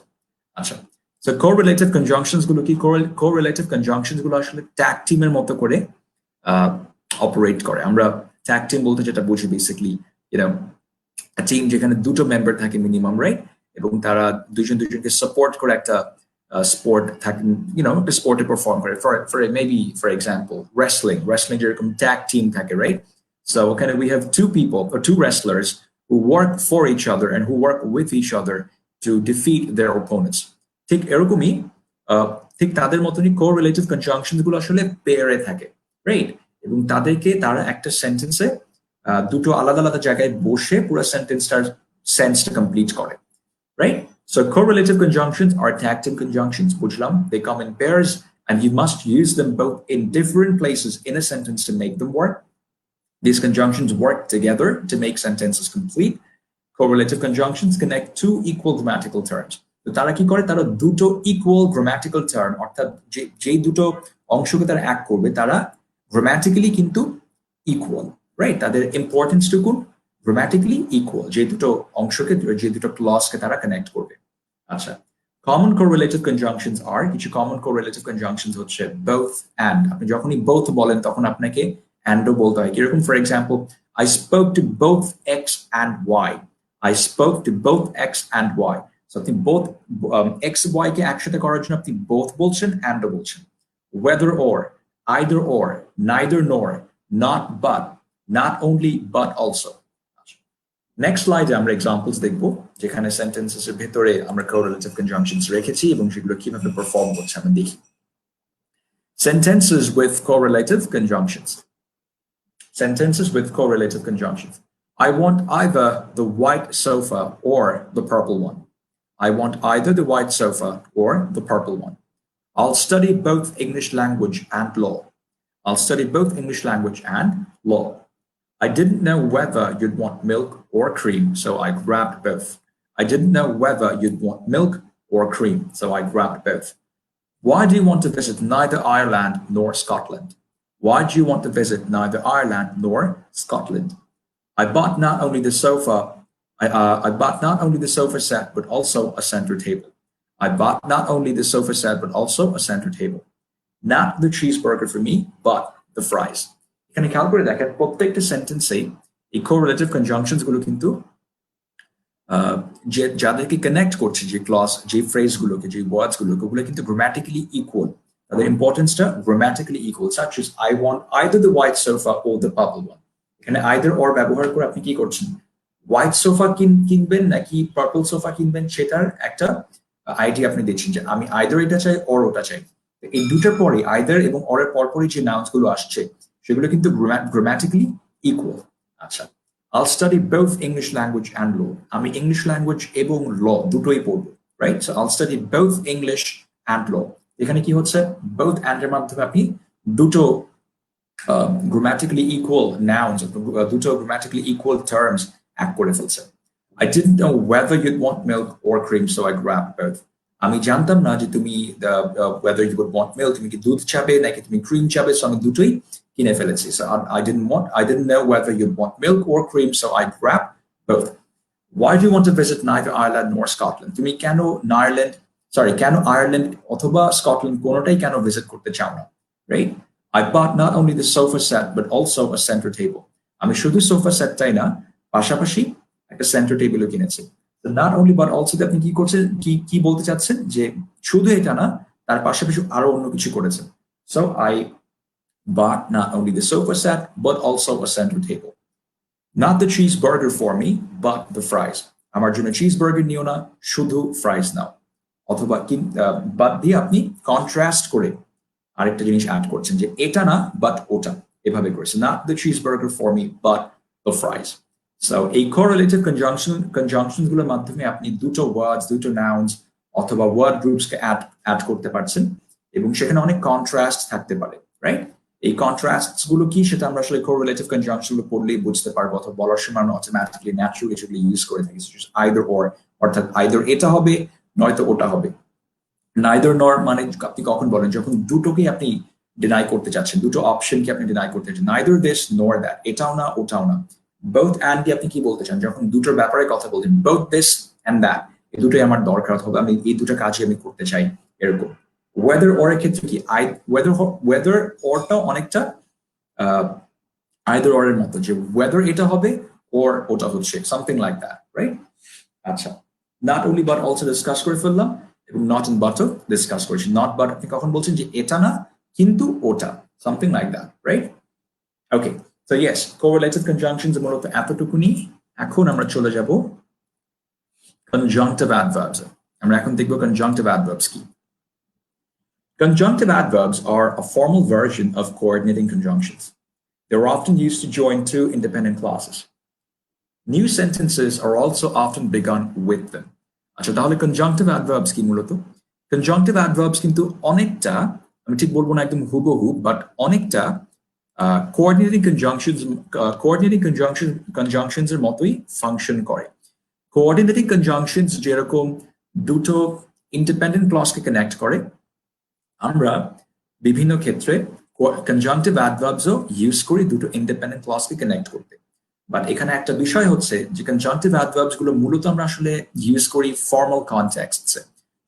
আচ্ছা so correlative conjunctions গুলো কি correlative conjunctions গুলো আসলে tag team এর মতো করে operate করে আমরা tag team বলতে যেটা বুঝি basically you know a team যেখানে দুটো মেম্বার থাকে মিনিমাম রাইট এবং তারা দুজনকে সাপোর্ট করে একটা sport you know the sport to perform for maybe for example wrestling যেরকম tag team থাকে right so kind of we have two people or two wrestlers who work for each other and who work with each other to defeat their opponents ঠিক এরকমই ঠিক তাদের মতনই correlative conjunctions গুলো আসলে পেয়ারে থাকে right এবং তারা একটা সেন্টেন্সে দুটো আলাদা আলাদা জায়গায় বসে পুরো সেন্টেন্সটার সেন্সটা কমপ্লিট করে right so correlative conjunctions are tag team conjunctions বুঝলাম they come in pairs and you must use them both in different places in a sentence to make them work these conjunctions work together to make sentences complete correlative conjunctions connect two equal grammatical terms তো তারা কি করে তারা দুটো equal grammatical term অর্থাৎ যে দুটো অংশকে তারা এক করবে তারা grammatically কিন্তু equal right তাদের ইম্পর্টেন্স টুকু grammatically equal যে দুটো অংশকে যে দুটো ক্লজকে তারা কানেক্ট করবে আচ্ছা common correlative conjunctions are কিছু common correlative conjunctions হচ্ছে both and আপনি যখনই both বলেন তখন আপনাকে and ও বলতে হয় কিরকম for example I spoke to both x and y I spoke to both x and y so আপনি both x y কে একসাথে করার জন্য আপনি both বলছেন and ও বলছেন whether or either or neither nor not but not only but also next slide আমরা examples দেখব যেখানে sentences এর ভিতরে আমরা correlative conjunctions রেখেছি এবং সেগুলো কিভাবে perform করছে আমরা দেখি sentences with correlative conjunctions I want either the white sofa or the purple one I want either the white sofa or the purple one I'll study both English language and law I didn't know whether you'd want milk or cream, so I grabbed both. I didn't know whether you'd want milk or cream, so I grabbed both. Why do you want to visit neither Ireland nor Scotland? I bought not only the sofa, I bought not only the sofa set, but also a center table. Not the cheeseburger for me, but the fries. এখানে খেয়াল করে দেখেন প্রত্যেকটা সেন্টেন্সে এই correlative conjunctions গুলো কিন্তু যাদেরকে কানেক্ট করছে যে ক্লজ যে ফ্রেজ গুলোকে যে ওয়ার্ডস গুলোকে ওগুলো কিন্তু গ্রামাটিক্যালি ইকুয়াল তাদের ইম্পর্টেন্সটা grammatically equal such as I want either the white sofa or the purple one এখানে either or ব্যবহার করে আপনি কি করছেন হোয়াইট সোফা কিনবেন নাকি পার্পল সোফা কিনবেন সেটার একটা আইডিয়া আপনি দিচ্ছেন যে আমি either এটা চাই or ওটা চাই এই দুটোর পরে either এবং or এর পরপরই যে নাউন্স গুলো আসছে সেগুলো কিন্তু grammatically equal আচ্ছা I'll study both English language and law আমি English language এবং law দুটোই পড়বো right so I'll study both English and law এখানে কি হচ্ছে both and এর মাধ্যমে আপনি দুটো grammatically equal nouns দুটো grammatically equal terms এক করে ফেলছেন I didn't know whether you'd want milk or cream so I grabbed both আমি জানতাম না যে তুমি whether you would want milk, তুমি কি দুধ চাবে নাকি তুমি ক্রিম চাবে, সো আমি দুটোই কিনে ফেলেছি। So I didn't know whether you'd want milk or cream, so I grabbed both. Why do you want to visit neither Ireland nor Scotland? তুমি কেন আয়ারল্যান্ড অথবা স্কটল্যান্ড কোনোটাই কেন ভিজিট করতে চাও না, right? I bought not only the sofa set but also a center table. আমি শুধু সোফা সেটটাই না, পাশাপাশি একটা সেন্টার টেবিলও কিনেছি। নট অনলি বাট অলসো, আপনি কি করছেন, কি বলতে চাচ্ছেন যে শুধু এটা না, তার পাশাপাশি আরো অন্য কিছু করেছেন। So I bought not only the sofa set but also a center table. Not the cheeseburger for me but the fries. আমার জন্য চিজবার্গার নিও না, শুধু ফ্রাইজ নাও। অথবা বাদ দিয়ে আপনি কন্ট্রাস্ট করে আরেকটা জিনিস অ্যাড করছেন যে এটা না বাট ওটা, এভাবে করেছেন। Not the cheeseburger for me but the fries. So এই correlative conjunctions গুলোর মাধ্যমে আপনি দুটো ওয়ার্ডস, দুটো নাউন্স অথবা ওয়ার্ড গ্রুপসকে অ্যাড করতে পারছেন এবং সেখানে অনেক কন্ট্রাস্ট থাকতে পারে, রাইট? এই কন্ট্রাস্টস গুলো কি, সেটা আমরা আসলে correlative conjunction গুলো পড়লেই বুঝতে পারবো, অথবা বলার সময় আমরা অটোমেটিক্যালি ন্যাচারালি সেগুলো ইউজ করে থাকি। আইদার অর, অর্থাৎ আইদার এটা হবে নয়তো ওটা হবে। নাইদার নর মানে আপনি কখন বলেন, যখন দুটোকেই আপনি ডিনাই করতে চাচ্ছেন, দুটো অপশনকে আপনি ডিনাই করতে চাচ্ছেন, নাইদার দিস নর দ্যাট, এটাও না ওটাও না। বোথ অ্যান্ড দিয়ে আপনি কি বলতে চান, যখন দুটোর ব্যাপারে কথা বলছেন, বোথ দিস অ্যান্ড দ্যাট, এই দুটোই আমার দরকার, অথবা আমি এই দুটো কাজই আমি করতে চাই, এরকম। ওয়েদার অর এর ক্ষেত্রে কি, ওয়েদার অরটা অনেকটা আইদার অর এর মতো, যে ওয়েদার এটা হবে ওর ওটা হচ্ছে, সামথিং লাইক দ্যাট, রাইট? আচ্ছা, not only but also discuss করে ফেললাম এবং নট এন্ড বাটও ডিসকাস করেছি। নট বাট আপনি কখন বলছেন যে এটা না কিন্তু ওটা, something like that, right? Okay, so yes, correlative conjunctions মূলত এতটুকুনি। এখন আমরা চলে যাব কনজাংটিভ অ্যাডভার্বস। আমরা এখন দেখব কনজাংটিভ অ্যাডভার্বস কি। Conjunctive adverbs are a formal version of coordinating conjunctions. They're often used to join two independent clauses. New sentences are also often begun with them. আচ্ছা, তাহলে কনজাংটিভ অ্যাডভার্বস কি মূলত? Conjunctive adverbs কিন্তু অনেকটা, আমি ঠিক বলবো না একদম হুবহু, বাট অনেকটা কোঅর্ডিনেটিং কনজাংশনস এর মতোই ফাংশন করে। কোঅর্ডিনেটিং কনজাংশনস যেরকম দুটো ইন্ডিপেন্ডেন্ট ক্লজকে কানেক্ট করে, আমরা বিভিন্ন ক্ষেত্রে কনজাংটিভ অ্যাডভার্বসও ইউজ করি দুটো ইন্ডিপেন্ডেন্ট ক্লজকে কানেক্ট করতে। বাট এখানে একটা বিষয় হচ্ছে যে কনজাংটিভ অ্যাডভার্বস গুলো মূলত আমরা আসলে ইউজ করি ফর্মাল কনটেক্সটসে।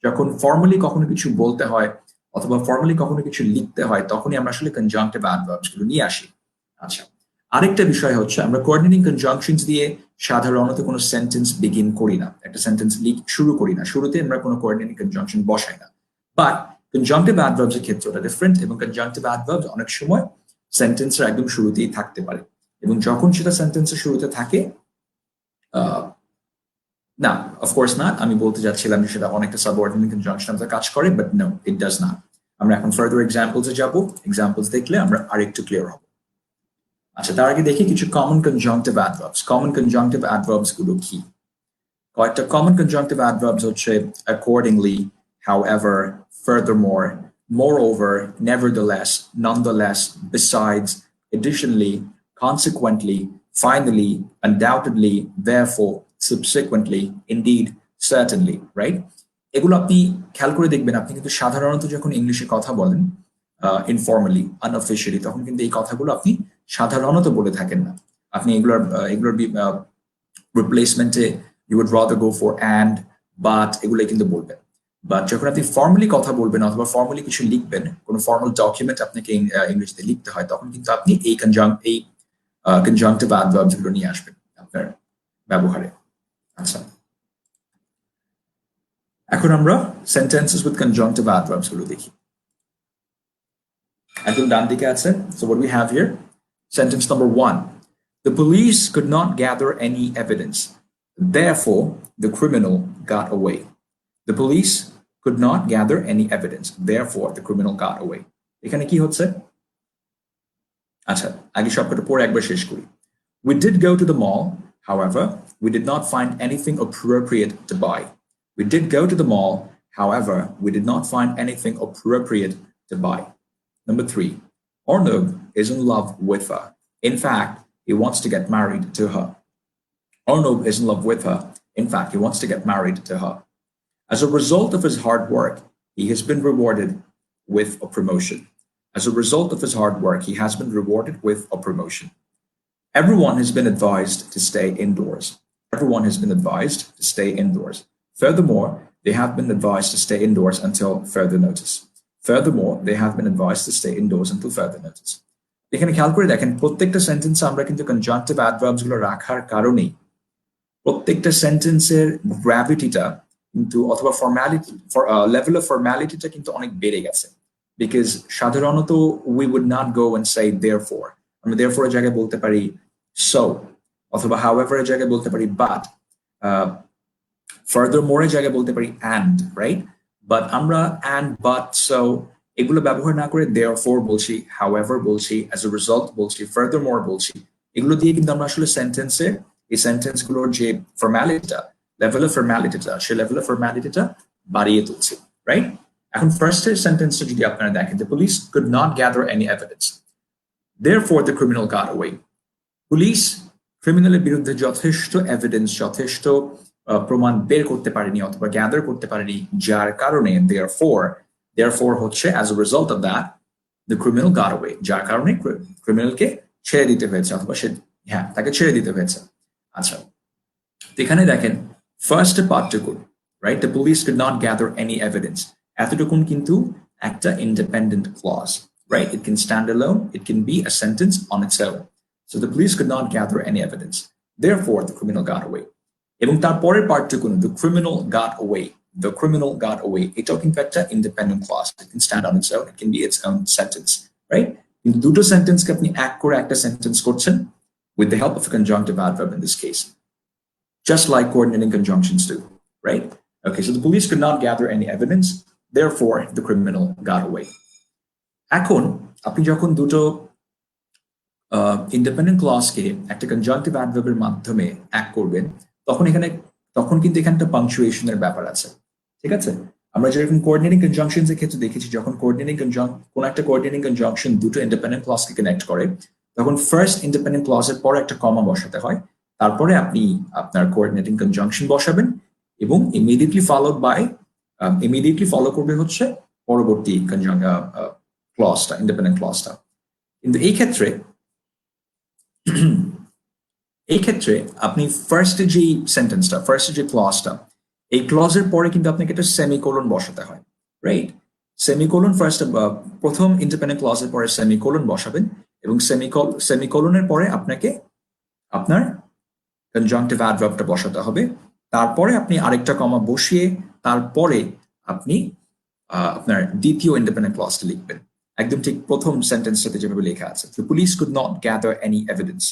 যখন ফর্মালি কখনো কিছু বলতে হয় অথবা ফর্মালি কখনো কিছু লিখতে হয়, তখনই আমরা আসলে কনজাংটিভ অ্যাডভার্বস গুলো নিয়ে আসি। আচ্ছা, আরেকটা বিষয় হচ্ছে আমরা কোঅর্ডিনেটিং কনজাংশনস দিয়ে সাধারণত কোনো সেন্টেন্স বিগিন করি না, একটা সেন্টেন্স শুরু করি না, শুরুতে আমরা কোনো কোঅর্ডিনেটিং কনজাংশন বসাই না। বাট কনজাংটিভ অ্যাডভার্বস এর ক্ষেত্রে ওটা ডিফারেন্ট, এবং কনজাংটিভ অ্যাডভার্বস অনেক সময় সেন্টেন্সের একদম শুরুতেই থাকতে পারে, এবং যখন সেটা সেন্টেন্সের শুরুতে থাকে, না, অফকোর্স না, আমি বলতে যাচ্ছিলাম যে সেটা অনেকটা সাবঅর্ডিনেট কনজাংশন কাজ করে, বাট নো, ইট ডাজ না। আমরা এখন ফার্দার এক্সাম্পলসে যাব, এক্সাম্পলস দেখলে আমরা আরেকটু ক্লিয়ার হব। আচ্ছা, তার আগে দেখি কিছু common conjunctive adverbs. Common conjunctive adverbs গুলো কি? কয়েকটা কমন কনজাংটিভ অ্যাডভার্বস হচ্ছে accordingly, however, furthermore, moreover, nevertheless, nonetheless, besides, additionally, consequently, finally, undoubtedly, therefore, subsequently, indeed, certainly, right? এগুলো আপনি খেয়াল করে দেখবেন, আপনি কিন্তু সাধারণত যখন ইংলিশে কথা বলেন ইনফর্মালি, আনঅফিশিয়ালি, তখন কিন্তু এই কথাগুলো আপনি সাধারণত বলে থাকেন না। আপনি এগুলোর রিপ্লেসমেন্টে you would rather go for and, but এগুলো কিন্তু বলবেন। বাট যখন আপনি ফর্মালি কথা বলবেন অথবা ফর্মালি কিছু লিখবেন, কোনো ফর্মাল ডকুমেন্ট আপনাকে ইংরেজিতে লিখতে হয়, তখন কিন্তু আপনি এই কনজাংটিভ অ্যাডভার্বস গুলো নিয়ে আসবেন আপনার ব্যবহারে। আচ্ছা, এখন আমরা সেন্টেন্সেস উইথ কনজাংটিভ অ্যাডভার্বস গুলো দেখি। একদম ডান দিকে আছে। So what we have here, sentence number 1, the police could not gather any evidence, therefore the criminal got away. The police could not gather any evidence, therefore the criminal got away. এখানে কি হচ্ছে? আচ্ছা, আগে সবকটা পড়ে একবার শেষ করি। We did go to the mall, however, we did not find anything appropriate to buy. We did go to the mall, however, we did not find anything appropriate to buy. Number 3, Arnob is in love with her. In fact, he wants to get married to her. Arnob is in love with her. In fact, he wants to get married to her. As a result of his hard work, he has been rewarded with a promotion. As a result of his hard work, he has been rewarded with a promotion. Everyone has been advised to stay indoors. Everyone has been advised to stay indoors. Furthermore, they have been advised to stay indoors until further notice. Furthermore, they have been advised to stay indoors until further notice. এখানে খেয়াল করে দেখেন প্রত্যেকটা সেন্টেন্সে আমরা কিন্তু conjunctive adverbs গুলো রাখার কারণেই প্রত্যেকটা সেন্টেন্সের গ্র্যাভিটিটা কিন্তু অথবা ফর্মালিটি লেভেল অফ ফর্মালিটিটা কিন্তু অনেক বেড়ে গেছে বিকজ সাধারণত we would not go and say therefore আমরা দেয়ারফর এর জায়গায় বলতে পারি সো অথবা হাউএভার এর জায়গায় বলতে পারি বাট ফার্দারমোর এর জায়গায় বলতে পারি অ্যান্ড রাইট বাট আমরা অ্যান্ড বাট সো এগুলো ব্যবহার না করে দেয়ারফর বলছি হাউএভার বলছি অ্যাজ এ রেজাল্ট বলছি ফার্দারমোর বলছি এগুলো দিয়ে কিন্তু আমরা আসলে সেন্টেন্সে এই সেন্টেন্সগুলোর যে ফর্মালিটিটা লেভেল অফ ফর্মালিটিটা সেই লেভেল অফ ফর্মালিটিটা বাড়িয়ে তুলছি রাইট এখন ফার্স্টের সেন্টেন্সটা যদি আপনারা দেখেন the police could not gather any evidence therefore the criminal got away police ক্রিমিনালের বিরুদ্ধে যথেষ্ট এভিডেন্স যথেষ্ট প্রমাণ বের করতে পারেনি অথবা গ্যাদার করতে পারেনি যার কারণে therefore হচ্ছে as a result of that the criminal got away যার কারণে ক্রিমিনালকে ছেড়ে দিতে হয়েছে অথবা সে তাকে ছেড়ে দিতে হয়েছে আচ্ছা এখানে দেখেন ফার্স্ট পার্টটুকু right the police could not gather any evidence এতটুকুন কিন্তু একটা independent clause right it can stand alone it can be a sentence on its own so the police could not gather any evidence therefore the criminal got away এবং তারপরের পার্টটুকু the criminal got away এটাও কিন্তু একটা independent clause it can stand on its own it can be its own sentence right কিন্তু দুটো সেন্টেন্সকে আপনি এক করে একটা সেন্টেন্স করছেন with the help of a conjunctive adverb in this case just like coordinating conjunctions do right okay so the police could not gather any evidence therefore the criminal got away এখন আপনি যখন দুটো independent ক্লজকে একটা conjunctive অ্যাডভার্বের মাধ্যমে এক করবেন তখন কিন্তু এখানে একটা পাংচুয়েশনের ব্যাপার আছে ঠিক আছে আমরা যেরকম কোঅর্ডিনেটিং কনজাংশনস এর ক্ষেত্রে দেখেছি যখন কোন একটা কোঅর্ডিনেটিং কনজাংশন দুটো ইন্ডিপেন্ডেন্ট ক্লজকে কানেক্ট করে তখন ফার্স্ট ইন্ডিপেন্ডেন্ট ক্লজের পরে একটা কমা বসাতে হয় তারপরে আপনি আপনার কোঅর্ডিনেটিং কনজাংশন বসাবেন এবং ইমিডিয়েটলি ফলো করবে হচ্ছে পরবর্তী ক্লজটা ইন্ডিপেন্ডেন্ট ক্লজটা কিন্তু এই ক্ষেত্রে আপনি ফার্স্টে যে সেন্টেন্সটা ফার্স্টে যে ক্লজটা এই ক্লজের পরে কিন্তু আপনাকে একটা সেমিকোলন বসাতে হয় রাইট সেমিকোলন ফার্স্ট প্রথম ইন্ডিপেন্ডেন্ট ক্লজের পরে সেমিকোলন বসাবেন এবং সেমিকোলনের পরে আপনাকে আপনার কনজাংটিভ অ্যাডভার্বটা বসাতে হবে তারপরে আপনি আরেকটা কমা বসিয়ে তারপরে আপনি আপনার দ্বিতীয় ইন্ডিপেন্ডেন্ট ক্লজটা লিখবেন একদম ঠিক প্রথম সেন্টেন্সটাতে যেভাবে লেখা আছে the police could not gather any evidence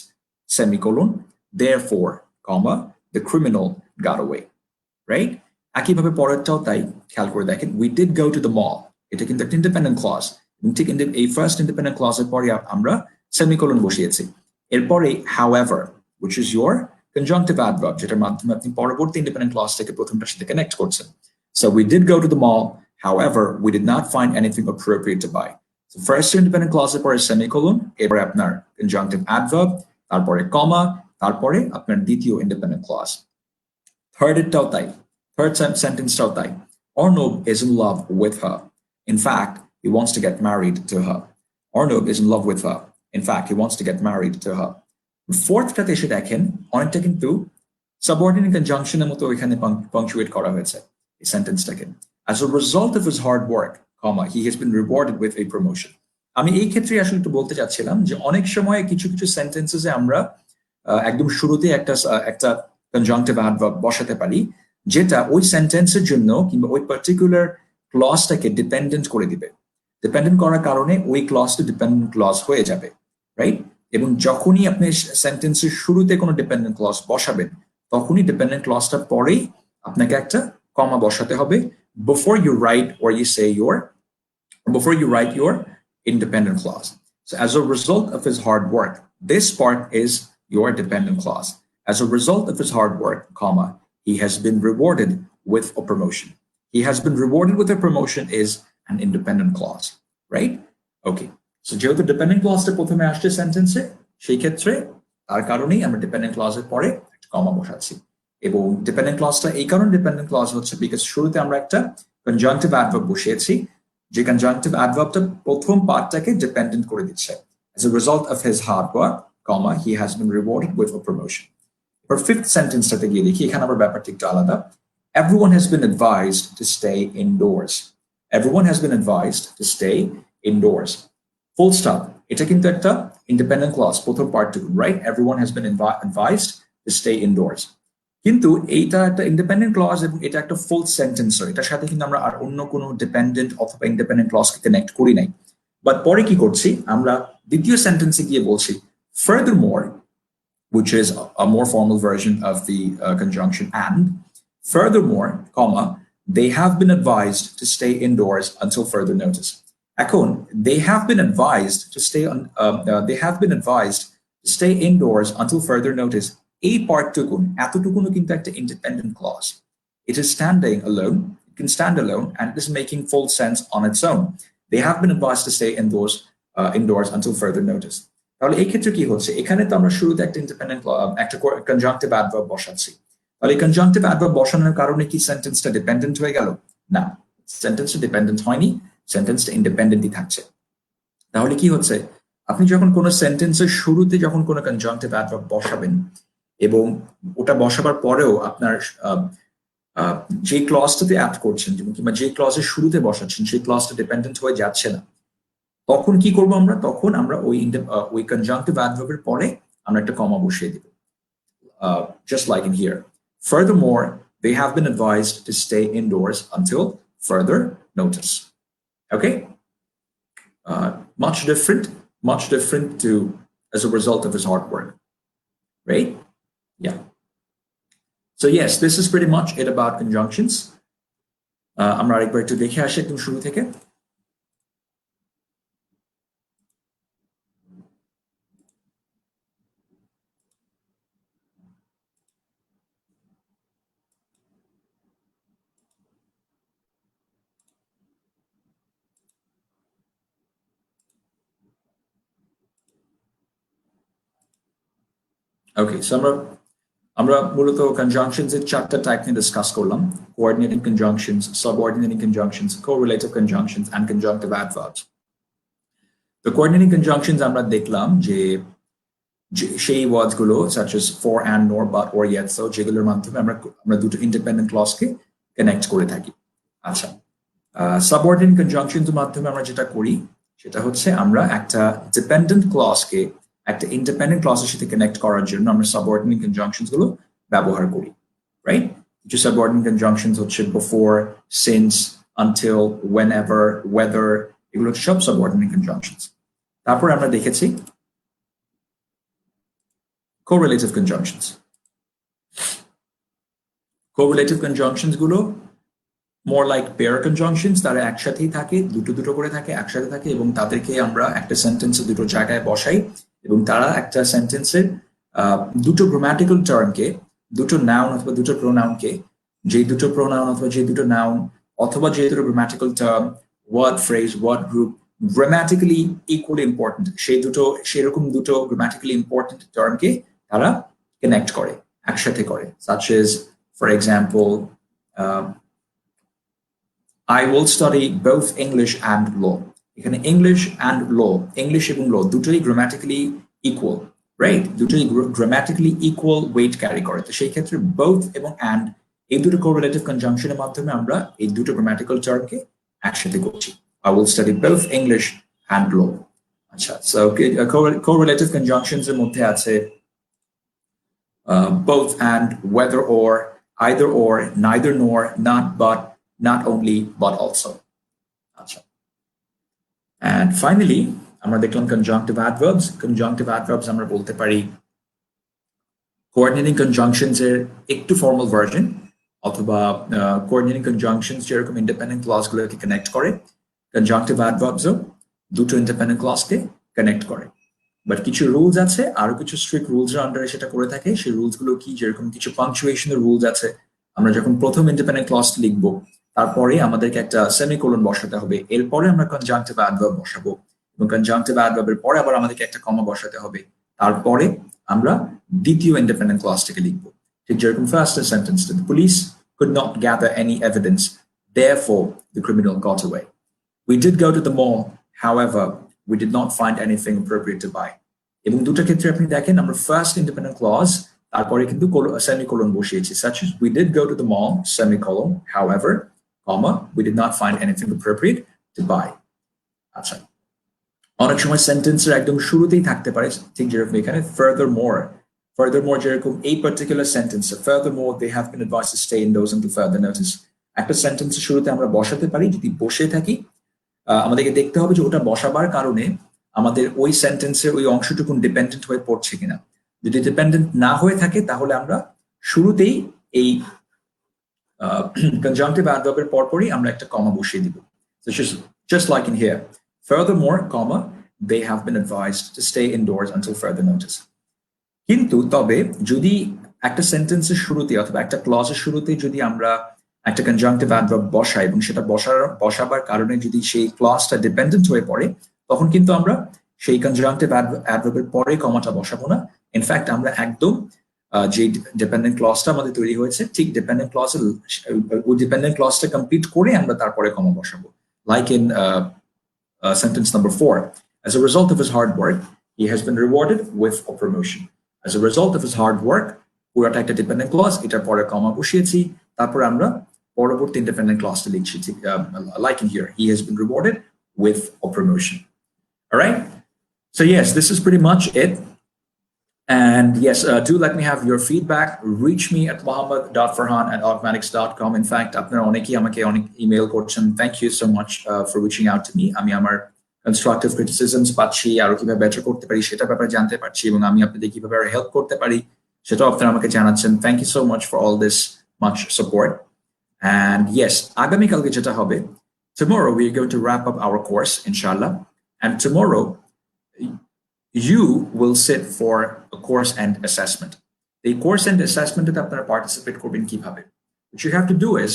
semicolon therefore comma the criminal got away right একইভাবে পরেরটাও তাই খেয়াল করে দেখেন we did go to the mall এটা কিন্তু একটা ইন্ডিপেন্ডেন্ট ক্লজ ঠিক এই ফার্স্ট ইন্ডিপেন্ডেন্ট ক্লজের পরে আমরা সেমিকোলন বসিয়েছি এরপরে however which is your conjunctive adverb যেটার মাধ্যমে আপনি পরবর্তী ইন্ডিপেন্ডেন্ট ক্লজটাকে প্রথমটার সাথে কানেক্ট করছেন so we did go to the mall however we did not find anything appropriate to buy so first independent clause এর পরে সেমিকোলন এরপরে আপনার conjunctive adverb তারপরে কমা তারপরে আপনার দ্বিতীয় independent clause third এরটাও তাই third sentence-টাও তাই Arnob is in love with her in fact he wants to get married to her Arnob is in love with her in fact he wants to get married to her fourth-টাতে এসে দেখেন অনেকটা কিন্তু subordinate conjunction-এর মতো এখানে punctuate করা হয়েছে এই সেন্টেন্সটাকে as a result of his hard work comma he has been rewarded with a promotion আমি এই ক্ষেত্রে আসলে একটু বলতে চাচ্ছিলাম যে অনেক সময় কিছু সেন্টেন্সেসে আমরা একদম শুরুতে একটা কনজাংটিভ অ্যাডভার্ব বসাতে পারি যেটা ওই সেন্টেন্সের জন্য কিংবা ওই পার্টিকুলার ক্লজটাকে ডিপেন্ডেন্ট করে দিবে ডিপেন্ডেন্ট করার কারণে ওই ক্লজটা ডিপেন্ডেন্ট ক্লজ হয়ে যাবে রাইট এবং যখনই আপনি সেন্টেন্সের শুরুতে কোনো ডিপেন্ডেন্ট ক্লজ বসাবেন তখনই ডিপেন্ডেন্ট ক্লজটার পরেই আপনাকে একটা কমা বসাতে হবে before you write your independent clause. So as a result of his hard work, this part is your dependent clause. As a result of his hard work, comma, he has been rewarded with a promotion. He has been rewarded with a promotion is an independent clause, right? Okay. So যেহেতু dependent clause-টা প্রথমে আসছে সেন্টেন্সে সেই ক্ষেত্রে তার কারণেই আমরা dependent clause-এর পরে একটা কমা বসাচ্ছি এবং ডিপেন্ডেন্ট ক্লজটা এই কারণে ডিপেন্ডেন্ট ক্লজ হচ্ছে বিকজ শুরুতে আমরা একটা কনজাংটিভ অ্যাডভার্ব বসিয়েছি, যে কনজাংটিভ অ্যাডভার্বটা প্রথম পার্টটাকে ডিপেন্ডেন্ট করে দিচ্ছে। As a result of his hard work, comma, he has been rewarded with a promotion. এবার ফিফথ সেন্টেন্সটাতে গিয়ে দেখি, এখানে আবার ব্যাপারটা একটু আলাদা। Everyone has been advised to stay indoors. Everyone has been advised to stay indoors. Full stop. এটা কিন্তু একটা ইন্ডিপেন্ডেন্ট ক্লজ, প্রথম পার্টটুকু, right? Everyone has been advised to stay indoors. কিন্তু এইটা একটা ইন্ডিপেন্ডেন্ট ক্লজ এবং এটা একটা ফুল সেন্টেন্স, এটার সাথে কিন্তু আমরা আর অন্য কোনো ডিপেন্ডেন্ট অথবা ইন্ডিপেন্ডেন্ট ক্লজকে কানেক্ট করি নাই। বাট পরে কি করছি আমরা, দ্বিতীয় সেন্টেন্সে গিয়ে বলছি furthermore, which is a more formal version of the conjunction and, furthermore, comma, they have been advised to stay indoors until further notice. এখন they have been advised to stay indoors until further notice. এই পার্টটুকুন এতটুকুনও কিন্তু একটা independent clause. It is standing alone, it can stand alone, and it is making full sense on its own. They have been advised to stay indoors until further notice. তাহলে এই ক্ষেত্রে কি হচ্ছে, এখানে তো আমরা শুরুতে একটা ইন্ডিপেন্ডেন্ট একটা কনজাংটিভ অ্যাডভার্ব বসাচ্ছি। তাহলে এই কনজাংটিভ অ্যাডভার্ব বসানোর কারণে কি সেন্টেন্সটা ডিপেন্ডেন্ট হয়ে গেল? না, সেন্টেন্সটা ডিপেন্ডেন্ট হয়নি, সেন্টেন্সটা ইন্ডিপেন্ডেন্টই থাকছে। তাহলে কি হচ্ছে, আপনি যখন কোনো সেন্টেন্সের শুরুতে যখন কোনো কনজাংটিভ অ্যাডভার্ব বসাবেন এবং ওটা বসাবার পরেও আপনার যে ক্লজটাতে অ্যাড করছেন কিংবা যে ক্লজের শুরুতে বসাচ্ছেন সেই ক্লজটা ডিপেন্ডেন্ট হয়ে যাচ্ছে না, তখন কি করবো আমরা? তখন আমরা ওই কনজাংটিভ অ্যাডভার্বের পরে আমরা একটা কমা বসিয়ে দিব, just like in here. Furthermore, they have been advised to stay indoors until further notice. Okay? Much different to as a result of his hard work, right? Yeah. So yes, this is pretty much it about conjunctions. আমরা আরেকবার একটু দেখে আসি একদম শুরু থেকে। Okay, so আমরা মূলত conjunctions এর চারটা টাইপ নিয়ে ডিসকাস করলাম: coordinating conjunctions, subordinating conjunctions, correlative conjunctions, and conjunctive adverbs. The coordinating conjunctions আমরা দেখলাম যে সেই ওয়ার্ডস গুলো such as for, and, nor, but, or, yet, so যেগুলোর মাধ্যমে আমরা দুটো ইন্ডিপেন্ডেন্ট ক্লজকে কানেক্ট করে থাকি। আচ্ছা, সাবঅর্ডিনেট কনজাংশনস এর মাধ্যমে আমরা যেটা করি সেটা হচ্ছে আমরা একটা ডিপেন্ডেন্ট ক্লজকে একটা ইন্ডিপেন্ডেন্ট ক্লজের সাথে কানেক্ট করার জন্য আমরা সাবঅর্ডিনেট কনজাংশনস গুলো ব্যবহার করি, রাইট? কিছু সাবঅর্ডিনেট কনজাংশনস হচ্ছে before, since, until, whenever, whether, এগুলো সব সাবঅর্ডিনেট কনজাংশনস। তারপর আমরা দেখেছি correlative conjunctions. Correlative conjunctions গুলো more like pair conjunctions, তারা একসাথেই থাকে, দুটো করে থাকে, একসাথে থাকে এবং তাদেরকে আমরা একটা সেন্টেন্সে দুটো জায়গায় বসাই এবং তারা একটা সেন্টেন্সের দুটো গ্রামাটিক্যাল টার্মকে, দুটো নাউন অথবা দুটো প্রোনাউনকে, যে দুটো প্রোনাউন অথবা যে দুটো নাউন অথবা যে দুটো grammatical term, word phrase, word group grammatically equally important, সেরকম দুটো গ্রামাটিক্যালি ইম্পর্টেন্ট টার্মকে তারা কানেক্ট করে, একসাথে করে। such as for example, I will study both English and law. এখানে English and law, English এবং law দুটোই গ্রামাটিক্যালি ইকুয়াল, রাইট? দুটোই গ্রামাটিক্যালি ইকুয়াল ওয়েট ক্যারি করে। তো সেই ক্ষেত্রে both এবং and এই দুটো কোরিলেটিভ কনজাংশনের মাধ্যমে আমরা এই দুটো গ্রামাটিক্যাল টার্মকে একসাথে করছি। I will study both English and law. আচ্ছা, so correlative conjunctions এর মধ্যে আছে both and, whether or, either or, neither nor, not but, not only, but also. Achha. And finally, আমরা দেখলাম conjunctive adverbs. Conjunctive adverbs আমরা বলতে পারি coordinating conjunctions এর একটু ফর্মাল ভার্সন, অথবা coordinating conjunctions যেরকম ইন্ডিপেন্ডেন্ট ক্লজগুলোকে কানেক্ট করে, conjunctive adverbsও দুটো ইন্ডিপেন্ডেন্ট ক্লজকে কানেক্ট করে। বাট কিছু রুলস আছে, আরো কিছু স্ট্রিক্ট রুলস এর আন্ডারে সেটা করে থাকে। সেই রুলস গুলো কি, যেরকম কিছু পাংচুয়েশনের রুলস আছে। আমরা যখন প্রথম ইন্ডিপেন্ডেন্ট ক্লজ লিখবো তারপরে আমাদেরকে একটা সেমিকোলন বসাতে হবে, এরপরে আমরা কনজাংটিভ অ্যাডভার্ব বসাবো এবং কনজাংটিভ অ্যাডভার্বের পরে আবার আমাদেরকে একটা কমা বসাতে হবে, তারপরে আমরা দ্বিতীয় ইন্ডিপেন্ডেন্ট ক্লজটাকে লিখবো। ঠিক যেরকম first sentence, the police could not gather any evidence, therefore the criminal got away. We did go to the mall, however, we did not find anything appropriate to buy. এবং দুটো ক্ষেত্রে আপনি দেখেন আমরা ফার্স্ট ইন্ডিপেন্ডেন্ট ক্লজ তারপরে কিন্তু semicolon বসিয়েছি, such as we did go to the mall, semicolon, however, comma, we did not find anything appropriate to buy. আচ্ছা, অনেক সময় সেন্টেন্সের একদম শুরুতেই থাকতে পারে ঠিক যেরকম এখানে furthermore যেরকম এই পার্টিকুলার সেন্টেন্সে furthermore they have been advised to stay indoors until further notice, একটা সেন্টেন্সের শুরুতে আমরা বসাতে পারি, যদি বসে থাকি আমাদেরকে দেখতে হবে যে ওটা বসাবার কারণে আমাদের ওই সেন্টেন্সের ওই অংশটুকু ডিপেন্ডেন্ট হয়ে পড়ছে কিনা। যদি ডিপেন্ডেন্ট না হয়ে থাকে তাহলে আমরা শুরুতেই এই কনজাংটিভ অ্যাডভার্বের পরপরই আমরা একটা কমা বসিয়ে দিব। So just like in here, furthermore, comma, they have been advised to stay indoors until further notice. কিন্তু তবে যদি একটা সেন্টেন্সের শুরুতে অথবা একটা ক্লজের শুরুতে যদি আমরা একটা কনজাংটিভ অ্যাডভার্ব বসাই এবং সেটা বসাবার কারণে যদি সেই ক্লজটা ডিপেন্ডেন্ট হয়ে পড়ে, তখন কিন্তু আমরা সেই কনজাংটিভ অ্যাডভার্বের পরে কমাটা বসাবো না। ইনফ্যাক্ট আমরা একদম যে ডিপেন্ডেন্ট ক্লজটা আমাদের তৈরি হয়েছে ঠিক ডিপেন্ডেন্ট ক্লজের ওই ডিপেন্ডেন্ট ক্লজটা কমপ্লিট করে আমরা তারপরে কমা বসাবো। Like in sentence number 4, as a result of his hard work, he has been rewarded with a promotion. As a result of his hard work, পুরোটা একটা ডিপেন্ডেন্ট ক্লজ, এটার পরে কমা বসিয়েছি, তারপর আমরা পরবর্তী ইন্ডিপেন্ডেন্ট ক্লজটা লিখছি, like in here, he has been rewarded with a promotion. All right, so yes, this is pretty much it. And yes, do let me have your feedback. Reach me at mohammad.farhan@augmatics.com. In fact, আপনারা অনেকেই আমাকে অনেক email করছেন। Thank you so much for reaching out to me. আমি আমার constructive criticisms পাচ্ছি, আরো কিভাবে বেটার করতে পারি সেটা ব্যাপারে জানতে পারছি, এবং আমি আপনাদের কিভাবে হেল্প করতে পারি সেটাও আপনারা আমাকে জানাচ্ছেন। Thank you so much for all this much support. And yes, আগামীকালকে যেটা হবে, tomorrow we are going to wrap up our course, inshallah. And tomorrow you will sit for a course end assessment. The course end assessment এ আপনারা participate করবেন কিভাবে? What you have to do is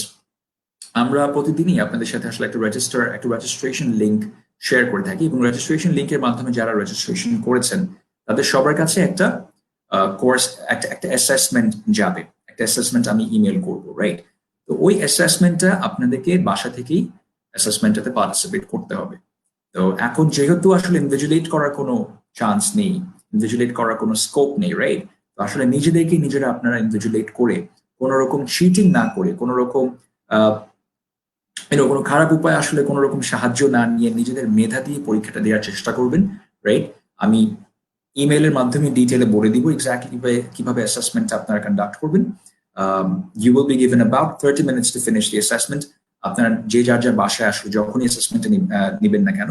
আমরা প্রতিদিনই আপনাদের সাথে আসলে একটা registration link share করে থাকি, এবং রেজিস্ট্রেশন লিংকের মাধ্যমে যারা রেজিস্ট্রেশন করেছেন তাদের সবার কাছে একটা কোর্স একটা অ্যাসেসমেন্ট যাবে, একটা অ্যাসেসমেন্ট আমি ইমেল করব, রাইট? তো ওই অ্যাসেসমেন্টটা আপনাদেরকে বাসা থেকেই অ্যাসেসমেন্টটাতে পার্টিসিপেট করতে হবে। তো এখন যেহেতু আসলে ইনভিজিলেট করার কোনো চান্স নেই, ইনভিজিলেট করার কোনো স্কোপ নেই, রাইট? তো আসলে নিজেরা আপনারা ইনভিজিলেট করে কোনো রকম চিটিং না করে, কোনো রকম কোনো খারাপ উপায় আসলে কোনো রকম সাহায্য না নিয়ে নিজেদের মেধা দিয়ে পরীক্ষাটা দেওয়ার চেষ্টা করবেন, রাইট? আমি ইমেইলের মাধ্যমে ডিটেইলে বলে দিব এক্স্যাক্টলি কিভাবে অ্যাসেসমেন্টটা আপনারা কন্ডাক্ট করবেন। You will be given about 30 minutes to finish the assessment. আপনারা যে যার বাসায় আসলে যখনই অ্যাসেসমেন্টটা নেবেন না কেন,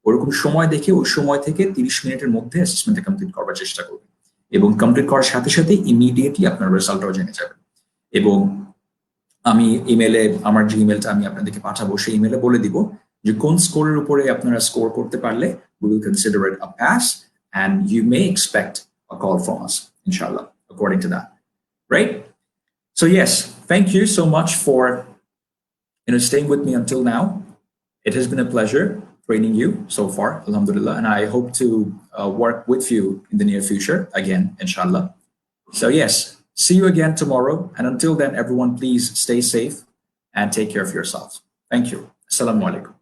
ওরকম সময় দেখে ওই সময় থেকে 30 মিনিটের মধ্যে অ্যাসেসমেন্টটা কমপ্লিট করার চেষ্টা করবেন, এবং কমপ্লিট করার সাথে সাথে ইমিডিয়েটলি আপনার রেজাল্টটাও জেনে যাবেন। এবং আমি ইমেলে আমার যে ইমেলটা আমি আপনাদেরকে পাঠাবো সেই ইমেলে বলে দিব যে কোন স্কোরের উপরে আপনারা স্কোর করতে পারলে we will consider it a pass and you may expect a call from us, inshallah, according to that, right? So yes, thank you so much for staying with me until now. It has been a pleasure training you so far, alhamdulillah, and I hope to work with you in the near future again, inshallah. So yes, see you again tomorrow. And until then, everyone, please stay safe and take care of yourselves. Thank you. Assalamu alaikum.